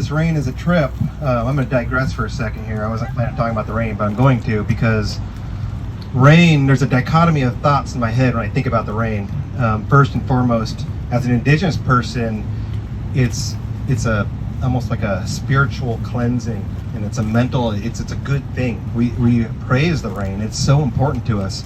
this rain is a trip. I'm going to digress for a second here. I wasn't planning on talking about the rain, but I'm going to, because rain, there's a dichotomy of thoughts in my head when I think about the rain. First and foremost, as an indigenous person, it's almost like a spiritual cleansing, and it's a mental, it's a good thing. We praise the rain. It's so important to us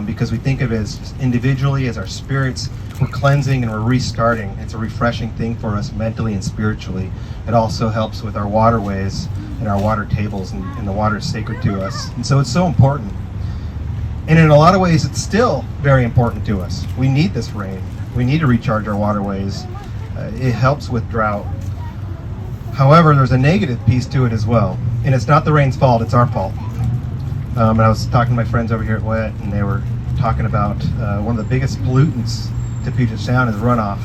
because we think of it as individually, as our spirits. We're cleansing and we're restarting. It's a refreshing thing for us mentally and spiritually. It also helps with our waterways and our water tables, and the water is sacred to us. And so it's so important. And in a lot of ways, it's still very important to us. We need this rain. We need to recharge our waterways. It helps with drought. However, there's a negative piece to it as well. And it's not the rain's fault, it's our fault. And I was talking to my friends over here at WET, and they were talking about one of the biggest pollutants to Puget Sound is runoff.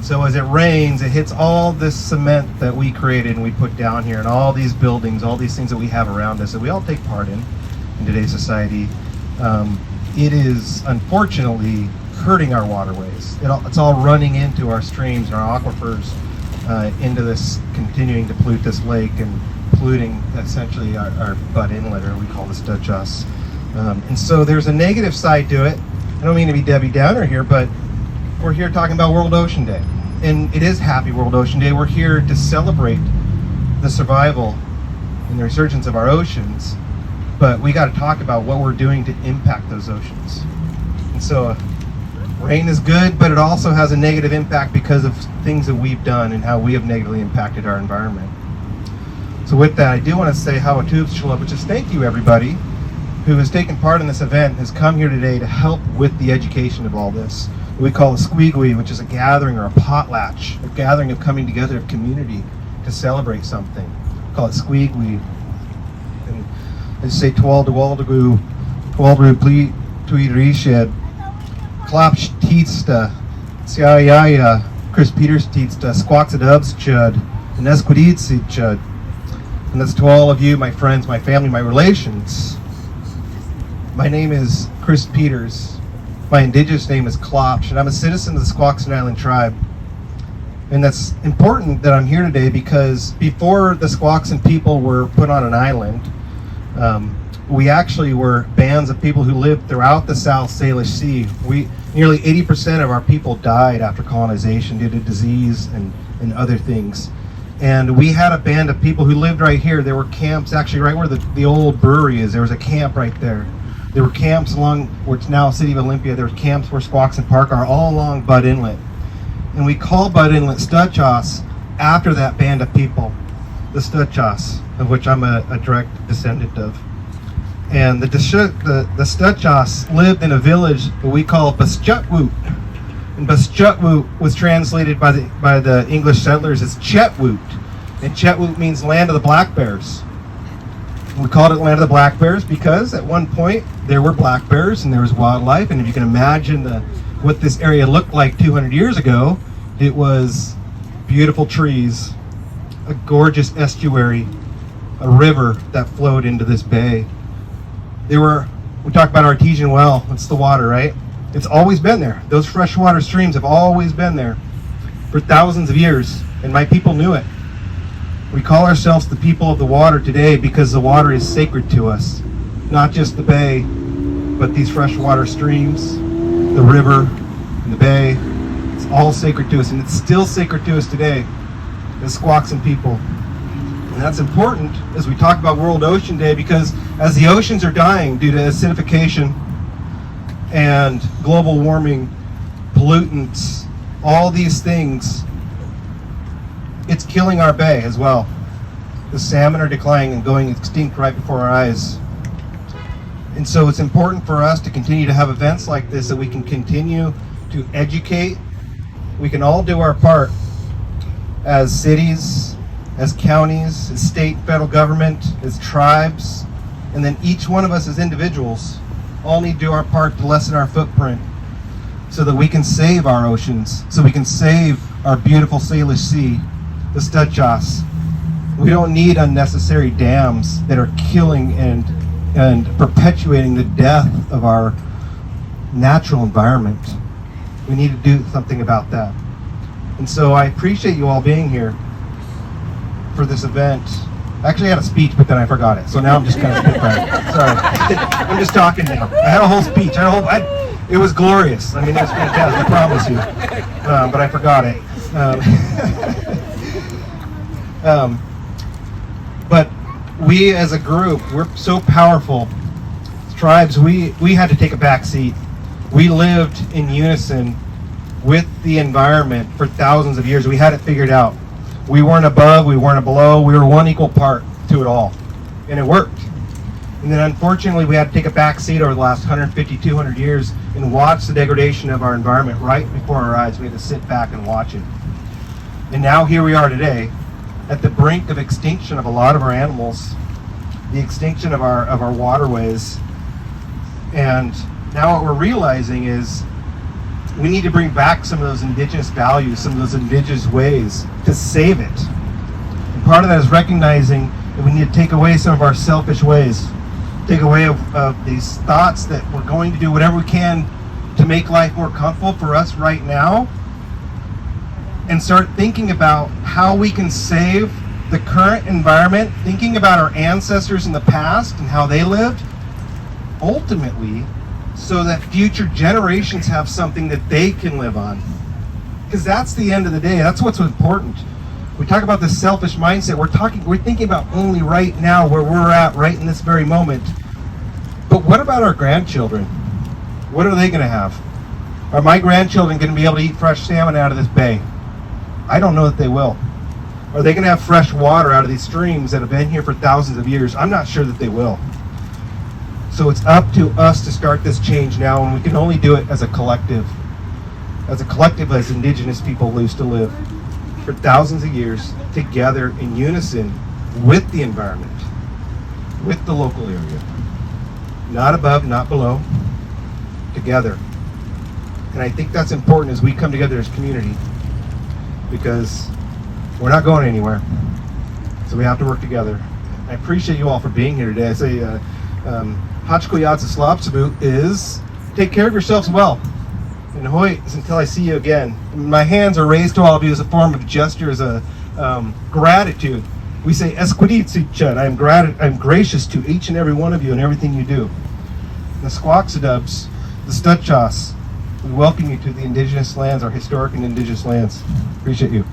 So as it rains, it hits all this cement that we created and we put down here, and all these buildings, all these things that we have around us that we all take part in today's society. It is unfortunately hurting our waterways. It's all running into our streams and our aquifers, into this, continuing to pollute this lake and polluting essentially our Butt Inlet, or we call this Dutchess. And so there's a negative side to it. I don't mean to be Debbie Downer here, but we're here talking about World Ocean Day. And it is Happy World Ocean Day. We're here to celebrate the survival and the resurgence of our oceans, but we got to talk about what we're doing to impact those oceans. And so rain is good, but it also has a negative impact because of things that we've done and how we have negatively impacted our environment. So with that, I do want to say how Tubes Shalom, which is thank you everybody who has taken part in this event, has come here today to help with the education of all this. We call a squeegwee, which is a gathering or a potlatch, a gathering of coming together of community to celebrate something. We call it squeegwee. And they say twaldewaldegu, twaldru tweedrished, klapsh teetsta, siayaya, Kris Peters teetsta, Squaxin chud, and esquiditsi chud. And that's to all of you, my friends, my family, my relations. My name is Kris Peters. My indigenous name is Klopsh, and I'm a citizen of the Squaxin Island tribe. And that's important that I'm here today because before the Squaxin people were put on an island, we actually were bands of people who lived throughout the South Salish Sea. Nearly 80% of our people died after colonization due to disease and other things. And we had a band of people who lived right here. There were camps actually right where the old brewery is. There was a camp right there. There were camps along what's now City of Olympia. There were camps where Squaxin Park are, all along Butt Inlet. And we call Butt Inlet Stutchos after that band of people, the Stutchos, of which I'm a direct descendant of. And the Stutchos lived in a village that we call Baschutwoot. And Baschutwoot was translated by the English settlers as Chetwoot. And Chetwoot means land of the black bears. We called it Land of the Black Bears because at one point there were black bears and there was wildlife, and if you can imagine what this area looked like 200 years ago, it was beautiful trees, a gorgeous estuary, a river that flowed into this bay. We talk about artesian well, it's the water, right? It's always been there. Those freshwater streams have always been there for thousands of years, and my people knew it. We call ourselves the people of the water today because the water is sacred to us. Not just the bay, but these freshwater streams, the river, and the bay. It's all sacred to us, and it's still sacred to us today as Squaxin people. And that's important as we talk about World Ocean Day, because as the oceans are dying due to acidification and global warming, pollutants, all these things, it's killing our bay as well. The salmon are declining and going extinct right before our eyes. And so it's important for us to continue to have events like this that we can continue to educate. We can all do our part as cities, as counties, as state, federal government, as tribes, and then each one of us as individuals all need to do our part to lessen our footprint so that we can save our oceans, so we can save our beautiful Salish Sea, the Stutchos. We don't need unnecessary dams that are killing and perpetuating the death of our natural environment. We need to do something about that. And so I appreciate you all being here. for this event. I actually had a speech, but then I forgot it. So now I'm just kind of sorry. I'm just talking now. I had a whole speech. It was glorious. I mean, it was fantastic. I promise you. But I forgot it. But we as a group, we're so powerful. Tribes, we had to take a back seat. We lived in unison with the environment for thousands of years. We had it figured out. We weren't above, we weren't below, we were one equal part to it all. And it worked. And then unfortunately we had to take a back seat over the last 150, 200 years and watch the degradation of our environment right before our eyes. We had to sit back and watch it. And now here we are today at the brink of extinction of a lot of our animals, the extinction of our waterways. And now what we're realizing is we need to bring back some of those indigenous values, some of those indigenous ways to save it. And part of that is recognizing that we need to take away some of our selfish ways, take away of these thoughts that we're going to do whatever we can to make life more comfortable for us right now, and start thinking about how we can save the current environment, thinking about our ancestors in the past and how they lived, ultimately, so that future generations have something that they can live on. Because that's the end of the day. That's what's important. We talk about this selfish mindset. We're thinking about only right now, where we're at right in this very moment. But what about our grandchildren? What are they going to have? Are my grandchildren going to be able to eat fresh salmon out of this bay? I don't know that they will. Are they going to have fresh water out of these streams that have been here for thousands of years? I'm not sure that they will. So it's up to us to start this change now, and we can only do it as a collective. As indigenous people used to live for thousands of years together in unison with the environment, with the local area. Not above, not below, together. And I think that's important as we come together as community, because we're not going anywhere. So we have to work together. I appreciate you all for being here today. I say, Hachkoyatsa is take care of yourselves well. And Hoy is until I see you again. My hands are raised to all of you as a form of gesture, as a gratitude. We say Esquiditsichan. I'm gracious to each and every one of you and everything you do. The Squaxidubs, the Stutchas, we welcome you to the indigenous lands, our historic and indigenous lands. Appreciate you.